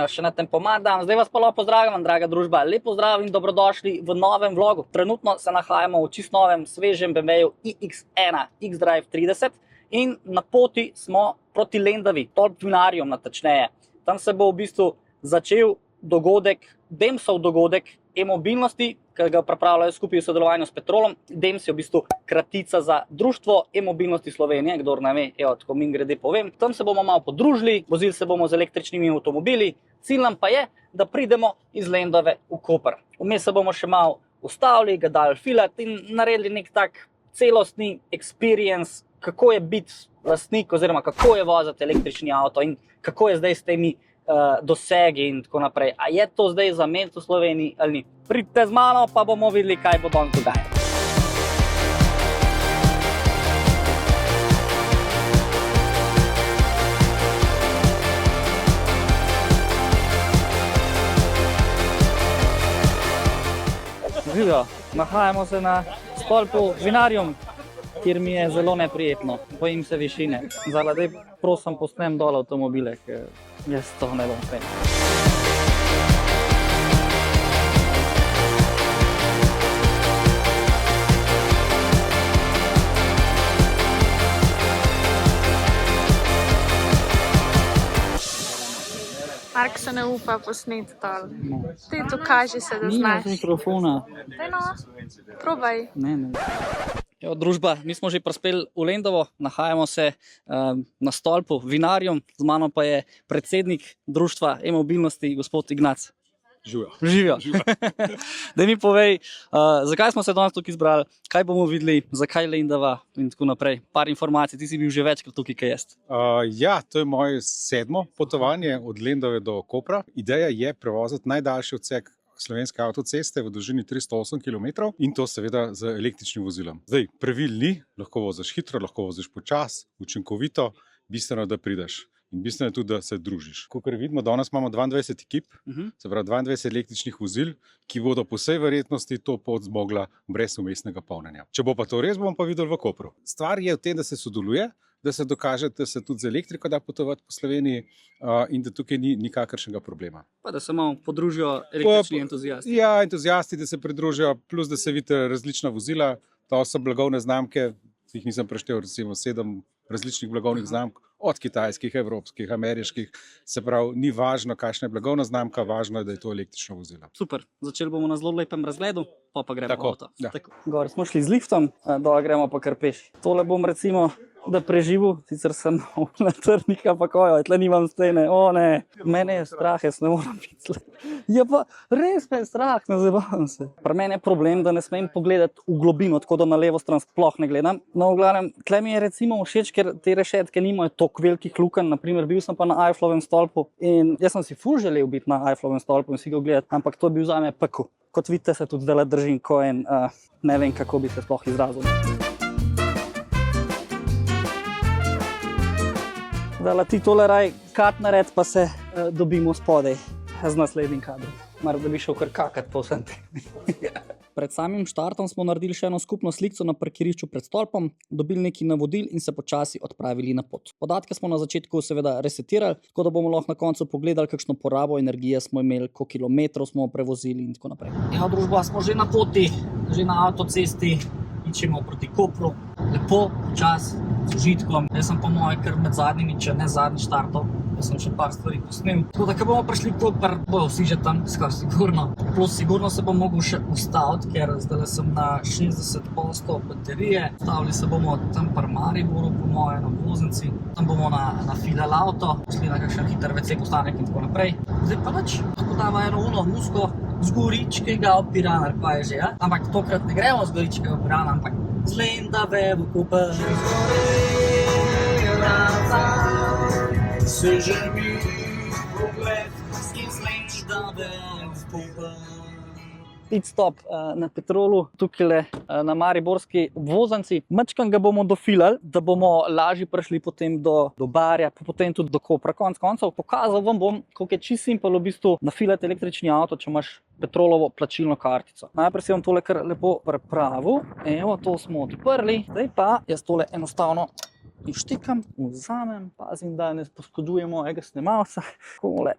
še na tempomat dan. Zdaj vas pa lepo pozdravljam, draga družba. Lep pozdrav in dobrodošli v novem vlogu. Trenutno se nahajamo v čisto novem, svežem BMW-ju iX1 xDrive 30 in na poti smo proti Lendavi, Stolp Vinarium natančneje. Tam se bo v bistvu začel dogodek, Demsov dogodek e-mobilnosti, ki ga pripravljajo skupaj v sodelovanju s Petrolom. Dems je v bistvu kratica za Društvo e-mobilnosti Slovenije, kdor ne ve, evo, tako mimogrede povem. Tam se bomo malo podružili, vozili se bomo z električnimi avtomobili. Cilj nam pa je, da pridemo iz Lendave v Koper. Vmes se bomo še malo ustavili, ga dali filati in naredili nek tak celostni experience, kako je biti lastnik oziroma kako je voziti električni avto in kako je zdaj s temi dosegi in tako naprej. A je to zdaj za mest v Sloveniji ali ni? Pridite z mano, pa bomo videli, kaj bo danes dogajalo. Živijo, nahajamo se na Stolpu Vinarium, kjer mi je zelo neprijetno. Bojim se višine. Zdaj prosim posnem dol avtomobile, ker jaz to ne bom spremljal. Mark se ne upa posneti dol. Ti dokaži se, da znaš. Nimaš mikrofona. Daj no, probaj. Ne. Jo, družba, mi smo že prispeli v Lendavo, nahajamo se na Stolpu Vinarium, z mano pa je predsednik Društva e-mobilnosti, gospod Ignac. Živijo. Daj mi povej, zakaj smo se danes tukaj izbrali, kaj bomo videli, zakaj Lendava in tako naprej. Par informacij, ti si bil že večkrat tukaj, kaj jaz. Ja, to je moje 7. potovanje od Lendave do Kopra. Ideja je prevoziti najdaljši odsek slovenske avtoceste v dolžini 308 km in to seveda z električnim vozilom. Zdaj, pravil ni, lahko voziš hitro, lahko voziš počas, učinkovito, bistveno, da prideš. In bistveno je tudi, da se družiš. Kakor vidimo, danes imamo 22 ekip, se pravi 22 električnih vozil, ki bodo po vsej verjetnosti to pot zmogla brez vmesnega polnjenja. Če bo pa to res, bomo pa videli v Kopru. Stvar je v tem, da se sodeluje, da se dokaže, da se tudi z elektriko da potovati po Sloveniji in da tukaj ni nikakršnega problema. Pa da se malo podružijo električni entuzijasti. Ja, entuzijasti, da se pridružijo, plus da se vidite različna vozila. To so blagovne znamke, jih nisem preštel, recimo 7 različnih blagovnih znamk, od kitajskih, evropskih, ameriških. Se pravi, ni važno, kakšna je blagovna znamka, važno je, da je to električno vozilo. Super, začeli bomo na zelo lepem razgledu, pa gremo v avto. Ja. Gor smo šli z liftom, dol gremo pa kar peš. Tole bom recimo da preživel, sicer sem na trnih, ampak tle nimam stene, ne, mene je strah, jaz ne moram biti. Ja pa res me je strah, ne zabavam se. Pri meni je problem, da ne smem pogledati v globino, tako da na levo stran sploh ne gledam. No, v glavnem, tle mi je recimo všeč, ker te rešetke nimajo toliko velikih lukenj, naprimer bil sem pa na Eiffelovem stolpu in jaz sem si ful želel biti na Eiffelovem stolpu in si ga ogledati, ampak to je bil zame pekel. Kot vidite, se tudi zdaj držim ko en, ne vem, kako bi se sploh izrazil. Dala ti tole raj kat nared, pa se dobimo spodaj z naslednjim kadrom. Mar da bi šel kar kakat po vsem tem. Pred samim štartom smo naredili še eno skupno slikco na parkirišču pred stolpom, dobili nekaj navodil in se počasi odpravili na pot. Podatke smo na začetku seveda resetirali, tako da bomo lahko na koncu pogledali, kakšno porabo energije smo imeli, koliko kilometrov smo prevozili in tako naprej. Ja, družba, smo že na poti, že na avtocesti, iščemo proti Kopru. Lepo, počas, z užitkom. Jaz sem pa moje kar med zadnjimi, če ne zadnji štartov. Jaz sem še par stvari posnel. Tako da, ko bomo prišli v Koper, bojo vsi že tam, skoraj sigurno. Plus sigurno se bom mogel še ustaviti, ker zdaj sem na 60% baterije. Ustavili se bomo tam pri Mariboru, po moje, na voznici. Tam bomo na Fidel Auto, šli na kakšen hiter WC postanek in tako naprej. Zdaj pa nič, tako dava eno musko z Goričkega v Piran, ali pa je že, ja? Ampak tokrat ne gremo z Goričkega v Piran, ampak z Lendave v Koper. Sveže mi pogled iz Lendave v Koper. Pit stop na Petrolu, tukaj na Mariborski obvoznici. Mačkam ga bomo dofilali, da bomo lažje prišli potem do Barja, pa potem tudi do Kopra. Konec koncev pokazal vam bom, koliko je čisto simpel v bistvu nafilati električni avto, če imaš Petrolovo plačilno kartico. Najprej si vam tole kar lepo prepravil. Evo, to smo odprli. Zdaj pa jaz tole enostavno ištikam, vzamem, pazim, da ne poškodujem mojega snemalca. Tole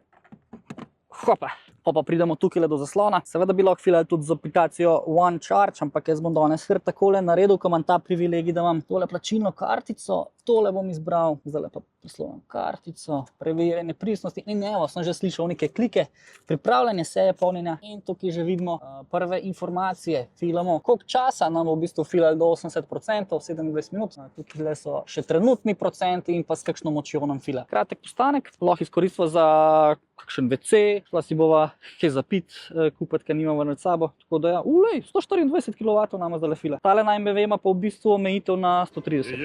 Hopa. Pa pridemo tukaj do zaslona. Seveda bi lahko filali tudi z aplikacijo OneCharge, ampak jaz bom danes kar takole naredil, ko imam ta privilegij, da imam tole plačilno kartico. Tole bom izbral, zdaj pa prislonam kartico, preverjanje pristnosti. In evo, sem že slišal neke klike, pripravljanje seje polnjenja in tukaj že vidimo prve informacije. Filamo, koliko časa nam bo v bistvu filali do 80%, 27 minut. Tukaj so še trenutni procenti in pa s kakšno močjo nam fila. Kratek postanek, lahko izkoristimo za kakšen WC, šla si bova kaj zapit, kupiti, ker nimamo nad sabo. Tako da ja, 124 kW nama zdaj fila. Tale na MBV ima pa v bistvu omejitev na 130.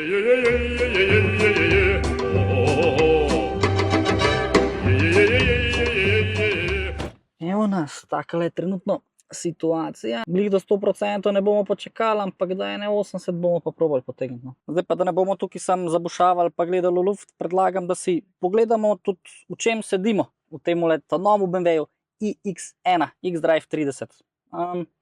Evo nas, takale je trenutno situacija. Glih do 100% ne bomo počakali, ampak da je ne 80 bomo pa probali potegniti. No. Zdaj pa, da ne bomo tukaj sam zabušavali pa gledali v luft, predlagam, da si pogledamo tudi, v čem sedimo v tem novem BMW-ju iX1, X-Drive 30.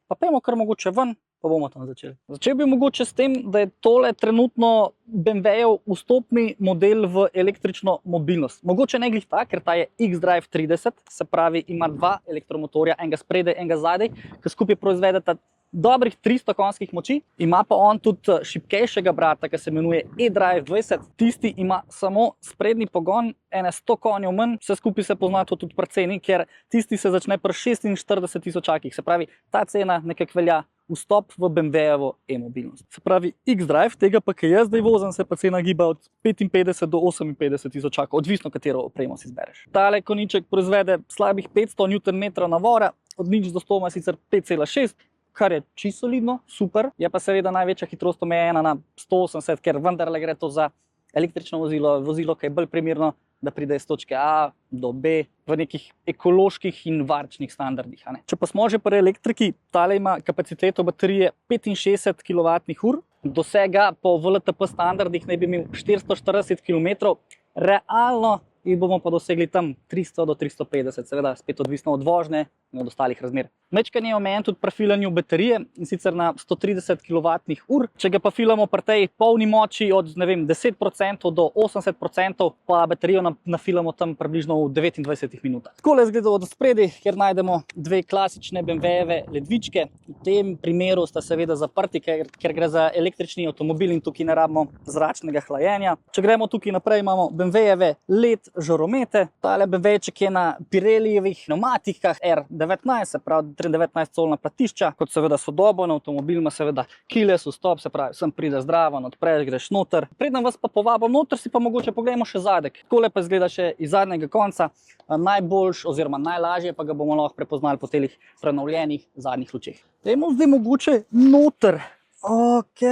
Pa pojmo kar mogoče ven, pa bomo tam začeli. Začel bi mogoče s tem, da je tole trenutno BMW-jev vstopni model v električno mobilnost. Mogoče ne glih ta, ker ta je X-Drive 30, se pravi ima dva elektromotorja, enega spredaj, enega zadaj, ki skupaj proizvedeta dobrih 300 konjskih moči. Ima pa on tudi šibkejšega brata, ki se imenuje e-Drive 20. Tisti ima samo sprednji pogon, ene 100 konjev manj, vse skupaj se pozna to tudi pri ceni, ker tisti se začne pri 46 tisočakih. Se pravi, ta cena nekako velja vstop v BMW-jevo e-mobilnost. Se pravi, X-Drive, tega pa, ki jaz zdaj vozim, se pa cena giba od 55 do 58 tisočakov, odvisno katero opremo si izbereš. Tale konjiček proizvede slabih 500 Nm navora, od 0 do 100 ima sicer 5,6, kar je čisto solidno, super. Je pa seveda največja hitrost omejena na 180, ker vendarle gre to za električno vozilo, ki je bolj primerno, da pride iz točke A do B v nekih ekoloških in varčnih standardih. Če pa smo že pri elektriki, tale ima kapaciteto baterije 65 kWh, dosega po VLTP standardih naj bi imel 440 km, realno jih bomo pa dosegli tam 300 do 350, seveda spet odvisno od vožnje in od ostalih razmer. Mečkanje je omejen tudi pri filanju baterije, in sicer na 130 kWh. Če ga pa filamo pri tej polni moči od 10% do 80%, pa baterijo nafilamo tam približno v 29 minutah. Takole izgleda od spredaj, kjer najdemo dve klasične BMW-jeve ledvičke. V tem primeru sta seveda zaprti, ker gre za električni avtomobil in tukaj ne rabimo zračnega hlajenja. Če gremo tukaj naprej, imamo BMW-jeve LED žaromete. Tale BMW-ček je na Pirellijevih pneumatikah R19, se pravi 19-colna platišča, kot seveda sodoben avtomobil ima seveda keyless vstop, se pravi, sem pride zdraven, odpreš, greš noter. Preden vas pa povabim noter, si pa mogoče pogledamo še zadek. Takole pa izgleda še iz zadnjega konca. Najboljš oziroma najlažje pa ga bomo lahko prepoznali po telih prenovljenih zadnjih lučeh. Dajmo zdaj mogoče noter. Ok,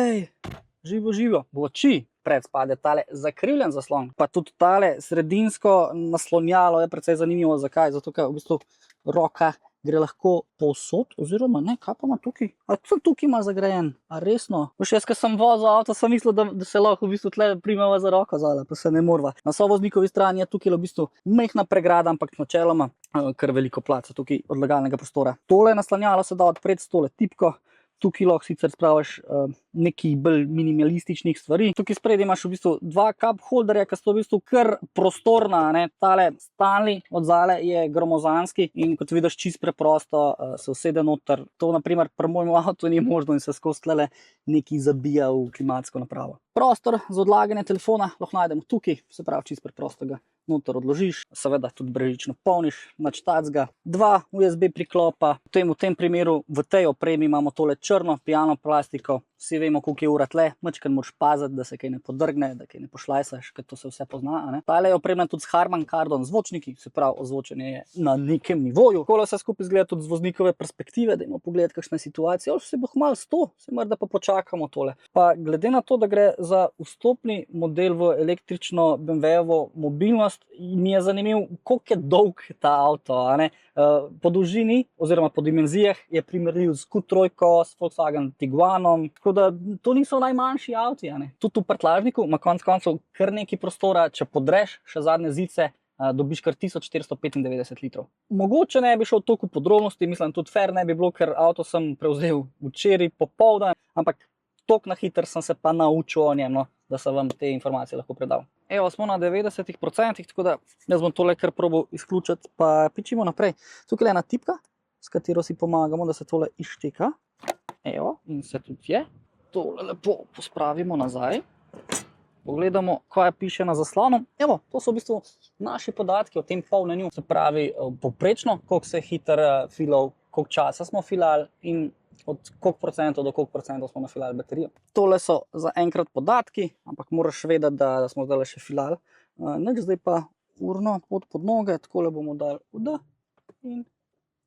živo. V oči pred spade tale zakrivljen zaslon, pa tudi tale sredinsko naslonjalo je precej zanimivo. Zakaj? Zato, ker v bistvu roka gre lahko povsod, oziroma ne, kaj pa ima tukaj? A tukaj ima zagrajen, a resno? Veš, jaz, ko sem vozil avto, sem mislil, da se lahko v bistvu tle primeva za roko zale, pa se ne morva. Na sovoznikovi strani je tukaj v bistvu majhna pregrada, ampak načeloma kar veliko placa tukaj odlagalnega prostora. Tole naslonjalo se da odpreti s tole tipko. Tukaj lahko sicer spraviš nekih bolj minimalističnih stvari. Tukaj spredi imaš v bistvu dva cup holderja, ki so v bistvu kar prostorna. Tale Stanley od zale je gromozanski in kot vidiš čist preprosto se usede noter. To naprimer pri mojem avtu ni možno in se skozi tlele nekaj zabija v klimatsko napravo. Prostor za odlaganje telefona lahko najdemo tukaj, se pravi čist preprosto ga noter odložiš, seveda tudi brežično polniš, nič tacga. Dva USB priklopa, v tem primeru v tej opremi imamo tole črno piano plastiko. Vsi vemo, koliko je ura tle, majčkeno moraš paziti, da se kaj ne podrgne, da kaj ne pošlajsaš, ker to se vse pozna. Tale je opremljen tudi s Harman Kardon zvočniki, se pravi, ozvočenje je na nekem nivoju. Takole vse skupaj izgleda tudi z voznikove perspektive, dajmo pogledati, kakšna je situacija. Se bo malo 100, se mora, da pa počakamo tole. Pa glede na to, da gre za vstopni model v električno BMW-jevo mobilnost, mi je zanimiv, koliko je dolg ta avto. Po dolžini oziroma po dimenzijah je primerljiv z Q3, s Volkswagen Tiguanom, tako da to niso najmanjši avti. Tudi v prtljažniku ima konec koncev kar nekaj prostora, če podreš še zadnje zice, dobiš kar 1495 litrov. Mogoče ne bi šel toliko podrobnosti, mislim tudi fair ne bi bilo, ker avto sem prevzel včeraj popoldan, ampak Tok na hiter sem se pa naučil o njem, no, da sem vam te informacije lahko predal. Evo, smo na 90%, tako da jaz bom tole kar probal izključiti, pa pičimo naprej. Tukaj je ena tipka, s katero si pomagamo, da se tole izšteka. Evo, in se tudi je. Tole lepo pospravimo nazaj. Pogledamo, kaj piše na zaslonu. Evo, to so v bistvu naši podatki o tem polnjenju, se pravi povprečno, koliko se je hiter filal, koliko časa smo filali in od koliko procentov do koliko procentov smo nafilali baterijo. Tole so za enkrat podatki, ampak moraš vedeti, da smo zdaj še filali. Zdaj pa urno pot pod noge, takole bomo dali v in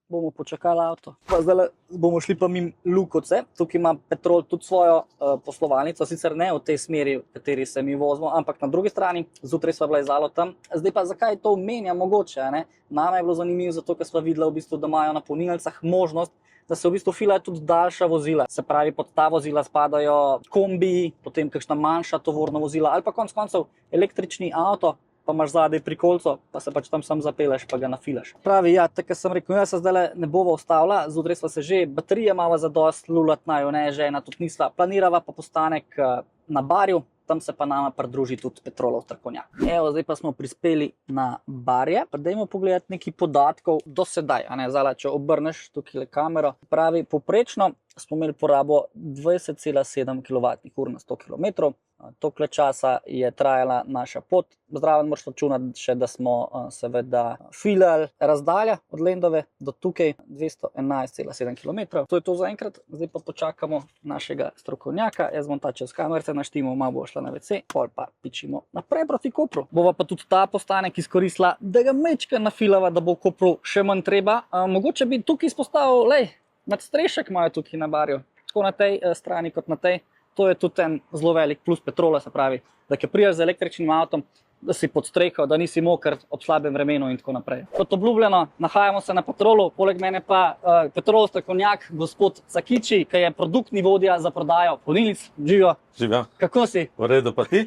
bomo počakali avto. Zdaj bomo šli pa mimo Lukovce. Tukaj ima Petrol tudi svojo poslovalnico, sicer ne v tej smeri, v kateri se mi vozimo, ampak na drugi strani. Zjutraj sva bila izalo tam. Zdaj pa zakaj to omenja mogoče? Ne? Nama je bilo zanimivo zato, ker sva videla, v bistvu, da imajo na polnilnicah možnost, da se v bistvu filajo tudi daljša vozila. Se pravi, pod ta vozila spadajo kombiji, potem kakšna manjša tovorna vozila ali pa konec koncev električni avto, pa imaš zadaj prikolico, pa se pač tam sam zapeleš, pa ga nafilaš. Pravi, ja, tako sem rekel, jaz se zdaj ne bova ustavila, zjutraj sva se že, baterije imava zadost, lulat naju, ne, žena tudi nisva, planirava pa postanek na Barju, tam se pa nama pridruži tudi Petrolov strokovnjak. Evo, zdaj pa smo prispeli na Barje, pa dajmo pogledati nekaj podatkov do sedaj, a ne, zdaj, če obrneš tukaj kamero, pravi, povprečno smo imeli porabo 20,7 kWh na 100 km. Toliko časa je trajala naša pot. Zraven moraš računati še, da smo seveda filali razdalja od Lendave do tukaj 211,7 km. To je to za enkrat. Zdaj pa počakamo našega strokovnjaka. Jaz bom ta čez kamerce naštimo, malo bo šla na WC, pol pa pičimo naprej proti Kopru. Bova pa tudi ta postanek izkoristila, da ga mečka nafilava, da bo v Kopru še manj treba. Mogoče bi tukaj izpostavil, lej, nadstrešek imajo tukaj na Barju. Tako na tej strani kot na tej. To je tudi en zelo velik plus Petrola, se pravi, da ko prijaš z električnim avtom, da si pod streho, da nisi moker ob slabem vremenu in tako naprej. Kot obljubljeno, nahajamo se na Petrolu, poleg mene pa Petrolov strokovnjak, gospod Sakiči, ki je produktni vodja za prodajo polnilnic. Živijo. Živja. Kako si? V redu, pa ti?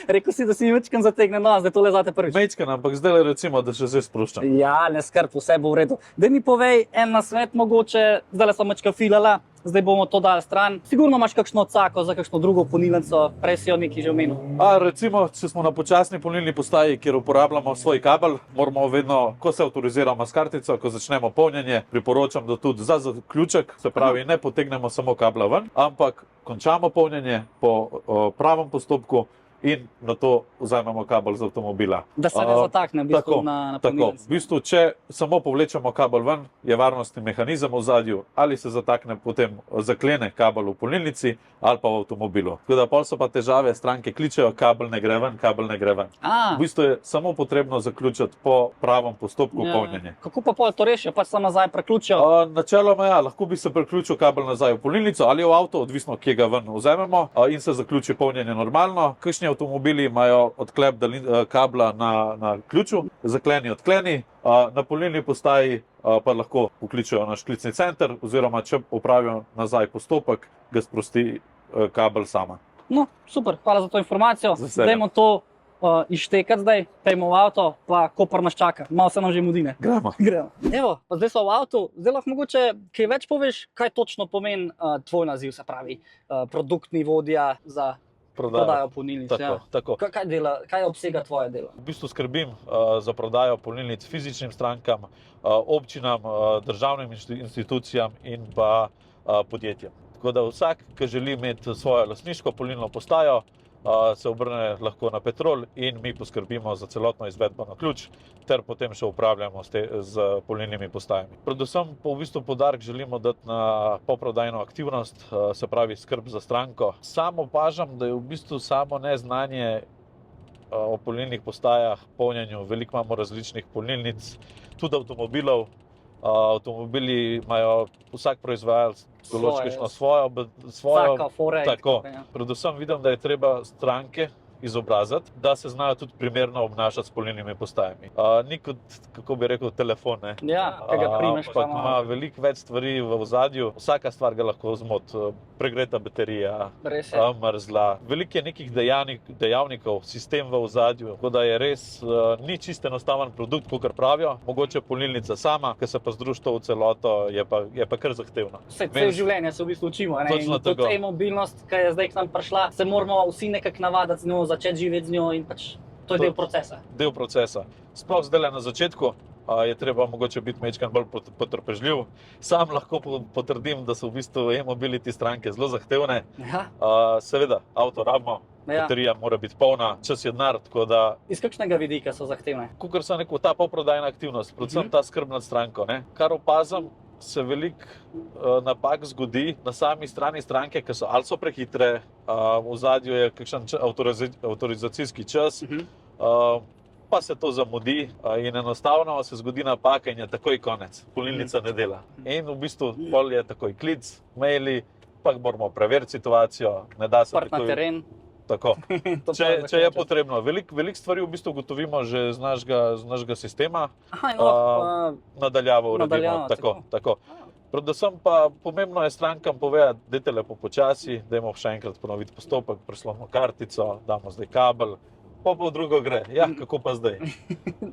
Rekel si, da si mi večkrat zategne nos, da je tole zate prvič. Mečkan, ampak zdaj recimo, da še zdaj sproščam. Ja, ne skrb, vse bo v redu. Da mi povej en nasvet mogoče, zdaj sem mečka filala, zdaj bomo to dali stran. Sigurno imaš kakšno cako za kakšno drugo polnilnico, prej si jo nekaj že omenil. Recimo, če smo na počasni polnilni postaji, kjer uporabljamo svoj kabel, moramo vedno, ko se avtoriziramo s kartico, ko začnemo polnjenje, priporočam, da tudi za zaključek, se pravi, ne potegnemo samo kabla ven, ampak končamo polnjenje po pravem postopku in na to vzamemo kabel z avtomobila. Da se ne zatakne v bistvu na polnilnici. Tako, v bistvu, če samo povlečemo kabel ven, je varnostni mehanizem v zadju, ali se zatakne, potem zaklene kabel v polnilnici ali pa v avtomobilu. Tako da pol so pa težave, stranke kličejo, kabel ne gre ven, kabel ne gre ven. V bistvu je samo potrebno zaključiti po pravem postopku polnjenja. Kako pa pol to rešijo? Pač samo nazaj preključijo? Načeloma ja, lahko bi se preključil kabel nazaj v polnilnico ali v avto, odvisno kje ga ven vzamemo, in se zaključi polnjenje normalno. Kakšni avtomobili imajo odklep kabla na ključu, zakleni, odkleni, na polnilni postaji pa lahko pokličejo naš klicni center, oziroma če opravijo nazaj postopek, ga sprosti kabel sama. No, super, hvala za to informacijo. Dajmo to izštekati zdaj, pejmo v avto, pa Koper nas čaka. Malo se nam že mudi, ne? Gremo. Evo, pa zdaj smo v avtu, zdaj lahko mogoče kaj več poveš, kaj točno pomeni tvoj naziv, se pravi, produktni vodja za prodajo polnilnic. Tako. Kaj obsega tvoje delo? V bistvu skrbim za prodajo polnilnic fizičnim strankam, občinam, državnim institucijam in pa podjetjem. Tako da vsak, ki želi imeti svojo lastniško polnilno postajo, se obrne lahko na Petrol in mi poskrbimo za celotno izvedbo na ključ, ter potem še upravljamo z polnilnimi postajami. Predvsem pa v bistvu poudarek želimo dati na poprodajno aktivnost, se pravi skrb za stranko. Sam opažam, da je v bistvu samo neznanje o polnilnih postajah, polnjenju. Veliko imamo različnih polnilnic, tudi avtomobilov. Avtomobili imajo vsak proizvajalec določeno svojo. Tako. Predvsem vidim, da je treba stranke izobraziti, da se znajo tudi primerno obnašati s polnilnimi postajami. Ni kot, kako bi rekel, telefon, ne. Ja, ki ga primeš, pa Ampak ima veliko več stvari v ozadju, vsaka stvar ga lahko zmoti. Pregreta baterija, Res je. mrzla. Veliko je nekih dejavnikov, sistem v ozadju, tako da je res ni čisto enostaven produkt, kot pravijo. Mogoče polnilnica sama, ki se pa združi to v celoto, je pa kar zahtevna. Vse cel življenje se v bistvu učimo. Ne? Točno In tudi tako. e-mobilnost, ki je zdaj k nam prišla, se moramo vsi nekako navaditi z njo, začeti živeti z njo in pač to je del procesa. Del procesa. Sploh zdaj na začetku je treba mogoče biti majčkeno bolj potrpežljiv. Sam lahko potrdim, da so v bistvu e-mobility stranke zelo zahtevne. Ja. Seveda, avto rabimo, Ja. baterija mora biti polna, čas je denar, tako da, Iz kakšnega vidika so zahtevne? kakor sem rekel, ta poprodajna aktivnost, predvsem ta skrb nad stranko, ne. Kar opazim, se veliko napak zgodi na sami strani stranke, ki so ali so prehitre, v ozadju je kakšen avtorizacijski čas, pa se to zamudi in enostavno se zgodi napaka in je takoj konec. Polnilnica ne dela. In v bistvu pol je takoj klic, maili, pa moramo preveriti situacijo, ne da se Prt na teren. Tako. To Če pa je zahteva čas. potrebno. Veliko stvari v bistvu ugotovimo že z našega sistema, Aha, in lahko, nadaljavo uredimo. Nadaljavo, Tako. Predvsem pa pomembno je strankam povedati, dajte lepo počasi, dajmo še enkrat ponoviti postopek, preslonimo kartico, damo zdaj kabel, pa v drugo gre. Ja, kako pa zdaj?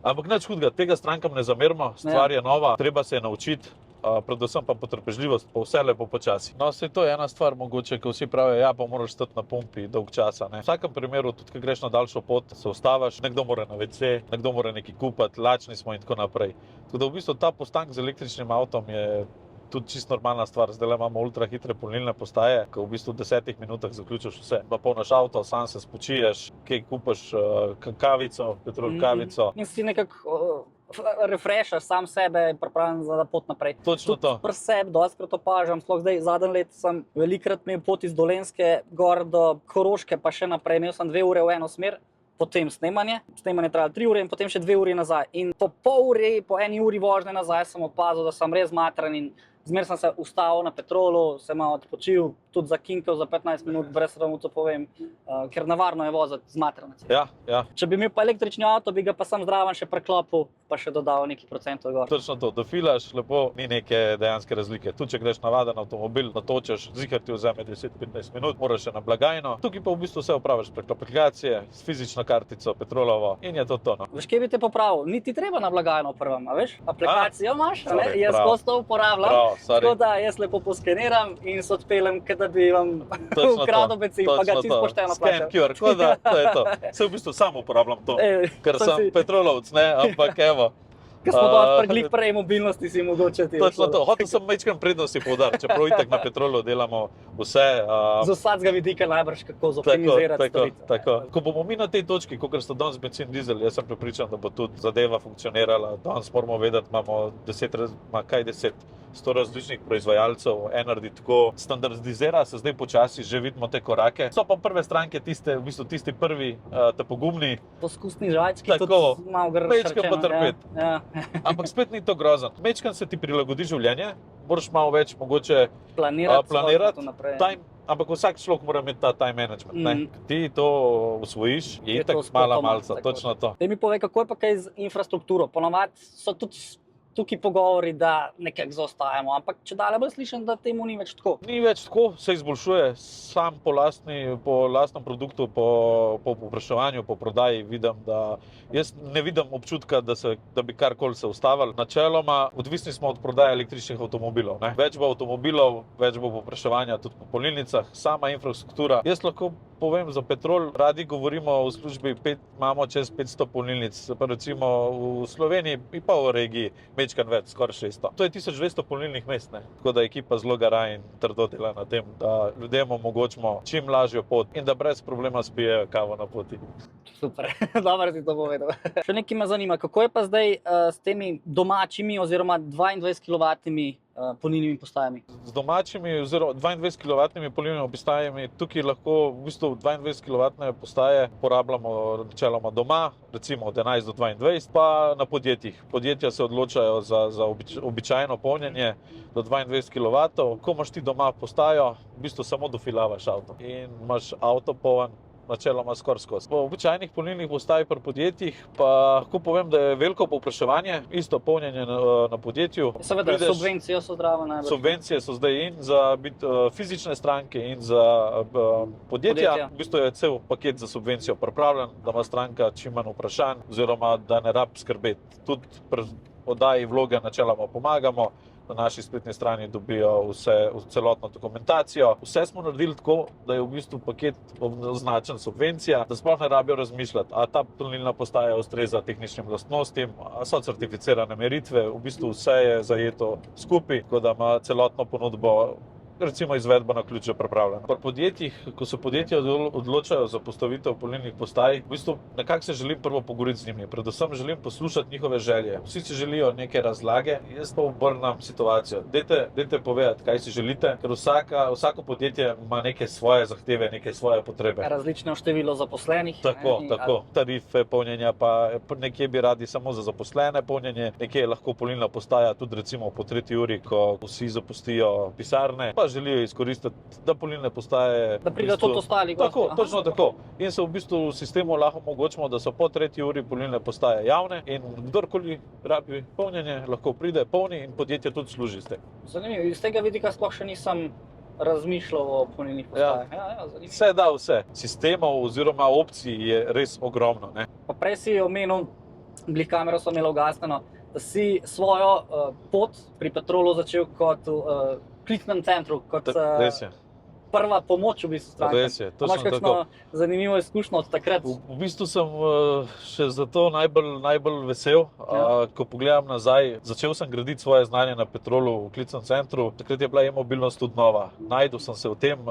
Ampak nič hudega, tega strankam ne zamerimo, stvar je nova, treba se je naučiti. Predvsem pa potrpežljivost, pa vse lepo počasi. No, saj to je ena stvar, mogoče, ko vsi pravijo, ja, pa moraš stati na pumpi dolg časa. Ne? V vsakem primeru, tudi ko greš na daljšo pot, se ustaviš, nekdo mora na WC, nekdo mora nekaj kupiti, lačni smo in tako naprej. Tako da v bistvu ta postanek z električnim avtom je tudi čisto normalna stvar. Zdaj imamo ultra hitre polnilne postaje, ko v bistvu v 10 minutah zaključiš vse. Pa polniš avto, sam se spočiješ, kaj kupiš, kavico, petrol kavico. in si nekako refreshaš sam sebe in pripravljen za pot naprej. Točno to. Pri sebi dostikrat opažam, sploh zdaj zadnje let sem velikokrat imel pot iz Dolenjske gor do Koroške, pa še naprej. Imel sem 2 ure v eno smer, potem snemanje trajalo 3 ure in potem še 2 uri nazaj. In po pol ure, po 1 uri vožnje nazaj sem opazil, da sem res matran in zmer sem se ustavil na Petrolu, se malo odpočil, tudi zakinkal za 15 minut, brez sramu to povem, ker nevarno je voziti zmatran. Ja. Če bi imel pa električni avto, bi ga pa sam zraven še preklopil, pa še dodal nekaj procentov gor. Točno to, dofilaš, lepo, ni neke dejanske razlike. Tu, če greš navaden avtomobil, natočeš, zihar ti vzame 10-15 minut, moraš še na blagajno. Tukaj pa v bistvu vse opraviš preko aplikacije, s fizično kartico, Petrolovo in je to to. No. Veš, kje bi te popravil? Ni ti treba na blagajno prvem, a veš? Aplikacijo imaš, a ne? Sorry, Jaz prav. skozi to uporabljam. Prav, sorry. Tako da jaz lepo poskeniram in se odpeljem, kot da bi vam Točno to, ukradel bencin, pa ga točno čisto to. pošteno Scan plačal. QR koda, to je to. Se v bistvu sam uporabljam to, ker sem Petrolovec, ne, ampak evo. Ker smo dosti preglih prej mobilnosti, si mogoče ti. Točno to, hotel sem majčkeno prednosti poudariti, čeprav itak na Petrolu delamo vse. Z vsakega vidika najbrž kako zoptimizirati storitev. Tako. Ko bomo mi na tej točki, kot sta danes benzin, dizel, jaz sem prepričan, da bo tudi zadeva funkcionirala. Danes moramo vedeti, imamo 100 različnih proizvajalcev, en naredi tako, standardizira se zdaj počasi, že vidimo te korake. So pa prve stranke tiste, v bistvu tisti prvi te pogumni, Poskusni žvečki, Tako. tudi malo greš. Majčkeno potrpeti. Ja. ampak spet ni to grozen. Majčkeno se ti prilagodi življenje, moraš malo več mogoče Planirati. planirati, to naprej. time, ampak vsak človek mora imeti ta time management. Ne? Ti to usvojiš, je Je itak to mala spotoma, malca, tako. točno to. Daj mi povej, kako je pa kaj z infrastrukturo. Ponavadi so tudi tukaj pogovori, da nekako zaostajamo, ampak če dalje bolj slišim, da temu ni več tako. Ni več tako, se izboljšuje, sam po lastnem produktu, po povpraševanju, po prodaji vidim, da jaz ne vidim občutka, da bi karkoli se ustavili. Načeloma odvisni smo od prodaje električnih avtomobilov. Ne? Več bo avtomobilov, več bo povpraševanja tudi po polnilnicah, sama infrastruktura. Jaz lahko povem za Petrol, radi govorimo v službi, imamo čez 500 polnilnic, pa recimo v Sloveniji in pa v regiji mečkan več, skoraj 600. To je 1200 polnilnih mest, ne? Tako da ekipa zelo gara in trdo dela na tem, da ljudem omogočimo čim lažjo pot in da brez problema spijejo kavo na poti. Super, dobro si to povedal. Še nekaj me zanima, kako je pa zdaj s temi domačimi oziroma 22 kW polnilnimi postajami? Z domačimi oziroma 22 kW polnilnimi postajami tukaj lahko v bistvu 22 kW postaje uporabljamo načeloma doma, recimo od 11 do 22, pa na podjetjih. Podjetja se odločajo za običajno polnjenje do 22 kW. Ko imaš ti doma postajo, v bistvu samo dofilavaš avto in imaš avto poln načeloma skoraj skozi. Po običajnih polnilnih postajah pri podjetjih pa lahko povem, da je veliko povpraševanje, isto polnjenje na podjetju. Seveda, subvencije so zdravo najbolj. Subvencije so zdaj in za fizične stranke in za podjetja. V bistvu je cel paket za subvencijo pripravljen, da ima stranka čim manj vprašanj oziroma da ne rab skrbeti. Tudi pri oddaji vloge načeloma pomagamo. Na naši spletni strani dobijo celotno dokumentacijo. Vse smo naredili tako, da je v bistvu paket označen subvencija, da sploh ne rabijo razmišljati, a ta polnilna postaja ustreza tehničnim lastnostim, a so certificirane meritve, v bistvu vse je zajeto skupaj, tako da ima celotno ponudbo, recimo izvedba na ključ že pripravljena. Pri podjetjih, ko se podjetja odločajo za postavitev polnilnih postaj, v bistvu nekako se želim prvo pogovoriti z njimi, predvsem želim poslušati njihove želje. Vsi si želijo neke razlage, jaz pa obrnem situacijo. Dajte povedati, kaj si želite, ker vsako podjetje ima neke svoje zahteve, neke svoje potrebe. Različno število zaposlenih. Tako. Tarife polnjenja, pa nekje bi radi samo za zaposlene polnjenje, nekje je lahko polnilna postaja tudi recimo po 3. uri, ko vsi zapustijo pisarne, pa želijo izkoristiti, da polnilne postaje... Da pride tudi ostali gosti. Tako, točno tako. In se v bistvu v sistemu lahko omogočimo, da so po 3. uri polnilne postaje javne in kdorkoli rabi polnjenje, lahko pride polni in podjetje tudi služi s tem. Zanimivo, iz tega vidika sploh še nisem razmišljal o polnilnih postajah. Vse da vse. Sistemov oziroma opcij je res ogromno. Ne? Pa prej si omenil, glih kamero so imela ugasnjeno, da si svojo pot pri Petrolu začel kot klicnem centru, kot prva pomoč v bistvu stranke. Res je, točno tako. Imaš kakšno zanimivo izkušnjo od takrat? V bistvu sem še zato najbolj vesel, ko pogledam nazaj. Začel sem graditi svoje znanje na Petrolu v klicnem centru. Takrat je bila e-mobilnost tudi nova. Najdel sem se v tem,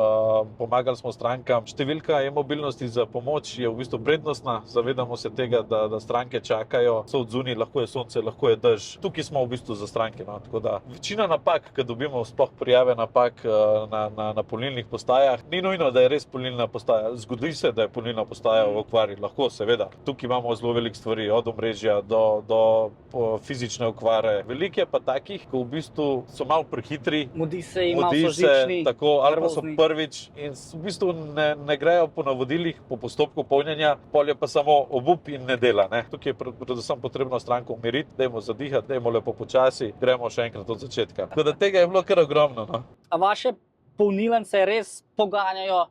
pomagali smo strankam. Številka e-mobilnosti za pomoč je v bistvu prednostna. Zavedamo se tega, da stranke čakajo. So odzunaj, lahko je sonce, lahko je dež. Tukaj smo v bistvu za stranke. No? Tako da večina napak, ko dobimo sploh prijave napak na polnilnih postajah, ni nujno, da je res polnilna postaja. Zgodi se, da je polnilna postaja v okvari, lahko, seveda. Tukaj imamo zelo veliko stvari, od omrežja do fizične okvare. Veliko je pa takih, ko v bistvu so malo prehitri, mudi se, so žični, tako, ali pa so prvič in v bistvu ne grejo po navodilih, po postopku polnjenja, pol je pa samo obup in ne dela. Ne? Tukaj je predvsem potrebno stranko umiriti, dajmo zadihati, dajmo lepo počasi, gremo še enkrat od začetka. Tako da tega je bilo kar ogromno. No? A vaše polnilnice res poganjajo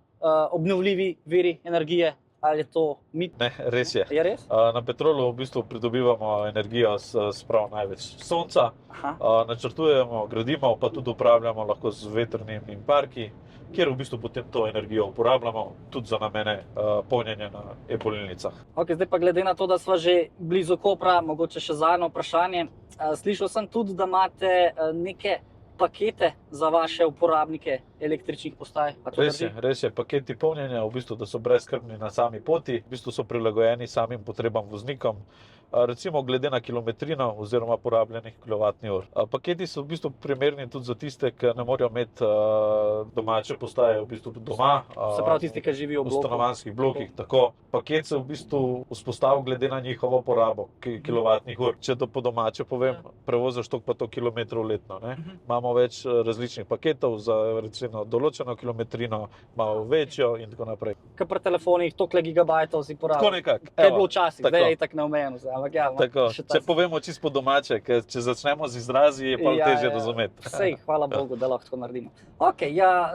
obnovljivi viri energije? Ali je to mit? Ne, res je. Je res? Na Petrolu v bistvu pridobivamo energijo s prav največ sonca. Načrtujemo, gradimo, pa tudi upravljamo lahko z vetrnimi parki, kjer v bistvu potem to energijo uporabljamo tudi za namene polnjenja na e-polnilnicah. Ok, zdaj pa glede na to, da sva že blizu Kopra, mogoče še zadnje vprašanje. Slišal sem tudi, da imate neke pakete za vaše uporabnike električnih postaj. Res je, paketi polnjenja, v bistvu, da so brezskrbni na sami poti, v bistvu so prilagojeni samim potrebam voznikom, recimo glede na kilometrino oziroma porabljenih kilovatnih ur. Paketi so v bistvu primerni tudi za tiste, ki ne morejo imeti domače postaje v bistvu doma. Se pravi tisti, ki živijo v stanovanjskih blokih. Tako. Paket se v bistvu vzpostavi glede na njihovo porabo kilovatnih ur. Če to po domače povem, prevoziš toliko pa to kilometrov letno. Ne? Imamo več različnih paketov za recimo določeno kilometrino, malo večjo in tako naprej. Kaj pri telefonih, toliko gigabajtov si porabil? Tako nekako. Kaj je bilo včasih, zdaj je itak neomejeno. Če povemo čisto po domače, ker če začnemo z izrazi, je pa težje razumeti. Sej, hvala Bogu, da lahko tako naredimo. Ok,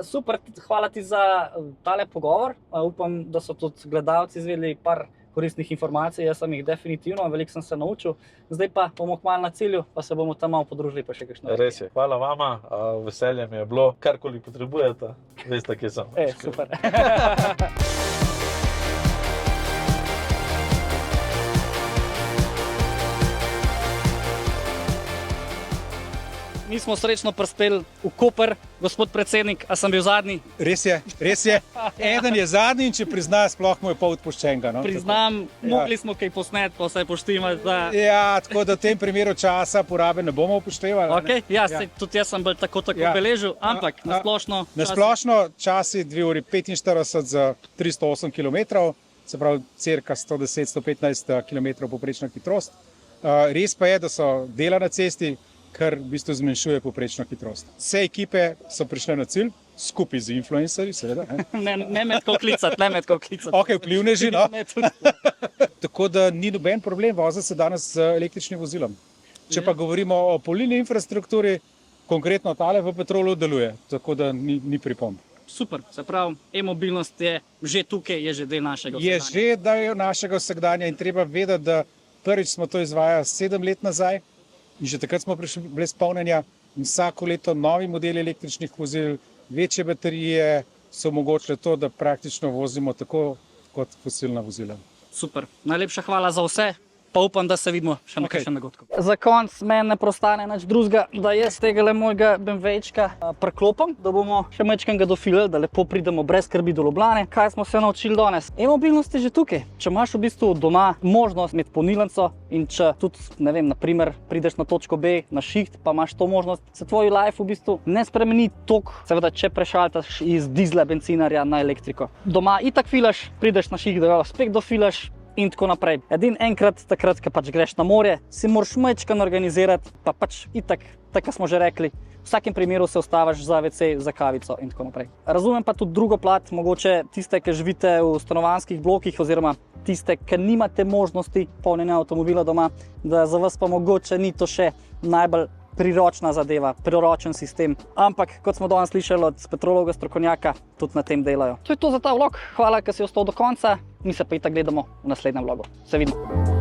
super, hvala ti za tale pogovor. Upam, da so tudi gledalci izvedeli par koristnih informacij, jaz sem jih definitivno, veliko sem se naučil. Zdaj pa bomo kmalu na cilju, pa se bomo tam malo podružili, pa še kakšno. Res je, hvala vama, veselje mi je bilo, karkoli potrebujete, veste, kje sem. Super. Mi smo srečno prispeli v Koper, gospod predsednik, a sem bil zadnji? Res je. Eden je zadnji in če prizna, sploh mu je pol odpuščenega. No? Priznam, mogli smo kaj posnet, pa vse poštimati. Ja, tako da v tem primeru časa porabe ne bomo upoštevali. Okay, tudi jaz sem bil tako beležil, ampak na splošno... Na splošno časi 2 uri 45 za 308 km, se pravi cirka 110-115 km poprečna hitrost. Res pa je, da so dela na cesti, kar v bistvu zmanjšuje povprečno hitrost. Vse ekipe so prišle na cilj, skupaj z influencerji, seveda. Ne me tako klicati, ne me tako klicati. Ok, vplivneži, no. Ne, tudi. Tako da ni noben problem voziti se danes z električnim vozilom. Če pa govorimo o polnilni infrastrukturi, konkretno tale v Petrolu deluje, tako da ni pripomb. Super, se pravi, e-mobilnost je že tukaj, je že del našega Je vsakdanja. že del našega vsakdanja in treba vedeti, da prvič smo to izvajali 7 let nazaj in že takrat smo prišli brez polnjenja in vsako leto novi modeli električnih vozil, večje baterije so omogočile to, da praktično vozimo tako kot fosilna vozila. Super, najlepša hvala za vse. Pa upam, da se vidimo še na Okej. kakšnem dogodku. Za konec meni ne prostane nič drugega, da jaz tega mojega BMW-čka preklopim, da bomo še majčkeno ga dofilali, da lepo pridemo brez skrbi do Ljubljane. Kaj smo se naučili danes? E-mobilnost je že tukaj. Če imaš v bistvu doma možnost imeti polnilnico in če tudi, ne vem, naprimer prideš na točko B na šiht, pa imaš to možnost, se tvoj life v bistvu ne spremeni toliko, seveda če prešaltaš iz dizla, bencinarja na elektriko. Doma itak filaš, prideš na šiht, da ga spet dofilaš, in tako naprej. Enkrat, takrat, ko pač greš na morje, si moraš majčkeno organizirati, pa pač itak, tako smo že rekli, v vsakem primeru se ustaviš za WC, za kavico in tako naprej. Razumem pa tudi drugo plat, mogoče tiste, ki živite v stanovanjskih blokih oziroma tiste, ki nimate možnosti polnjenja avtomobila doma, da za vas pa mogoče ni to še najbolj priročna zadeva, priročen sistem. Ampak, kot smo danes slišali od Petrolovega strokovnjaka, tudi na tem delajo. To je to za ta vlog. Hvala, ker si ostal do konca. Mi se pa itak gledamo v naslednjem vlogu. Se vidimo.